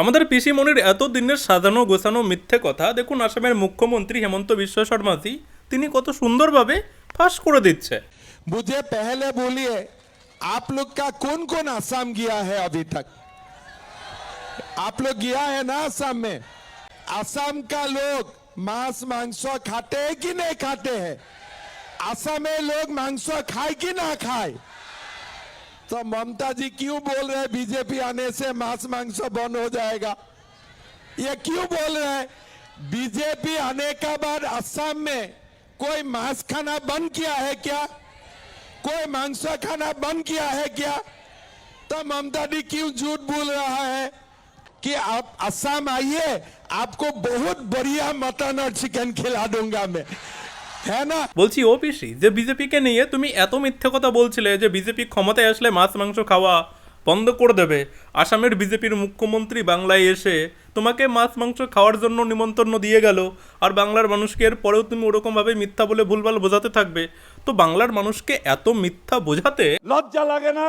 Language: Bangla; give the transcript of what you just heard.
আমাদের পিসিমণির এত দিনের সাজানো গোছানো মিথ্যে কথা দেখুন আসামের মুখ্যমন্ত্রী হেমন্ত বিশ্ব শর্মাজি তিনি কত সুন্দরভাবে ফাঁস করে দিচ্ছে। मुझे पहले बोलिए, आप लोग का कौन कौन असम गया है अभी तक? आप लोग गया है ना असम में? असम का लोग मांस मांस खाते हैं कि नहीं खाते हैं? असम में लोग मांस खाए कि ना खाए? तो ममता जी क्यों बोल रहे हैं बीजेपी आने से मांस मांस बंद हो जाएगा? ये क्यों बोल रहे हैं? बीजेपी आने का बाद असम में कोई मांस खाना बंद किया है क्या? कोई मांस खाना बंद किया है क्या? तो ममता दी क्यों झूठ बोल रहा है कि आप असम आइए, आपको बहुत बढ़िया मटन और चिकन खिला दूंगा मैं, है ना? বলছি ও পিসি যে বিজেপিকে নিয়ে তুমি এত মিথ্যে কথা বলছিলে যে বিজেপি ক্ষমতায় আসলে মাছ মাংস খাওয়া বন্ধ করে দেবে, আসামের বিজেপির মুখ্যমন্ত্রী বাংলায় এসে তোমাকে মাছ মাংস খাওয়ার জন্য নিমন্ত্রণ দিয়ে গেল, আর বাংলার মানুষকে এর পরেও তুমি ওরকমভাবে মিথ্যা বলে ভুলভাল বোঝাতে থাকবে। তো বাংলার মানুষকে এত মিথ্যা বোঝাতে লজ্জা লাগে না?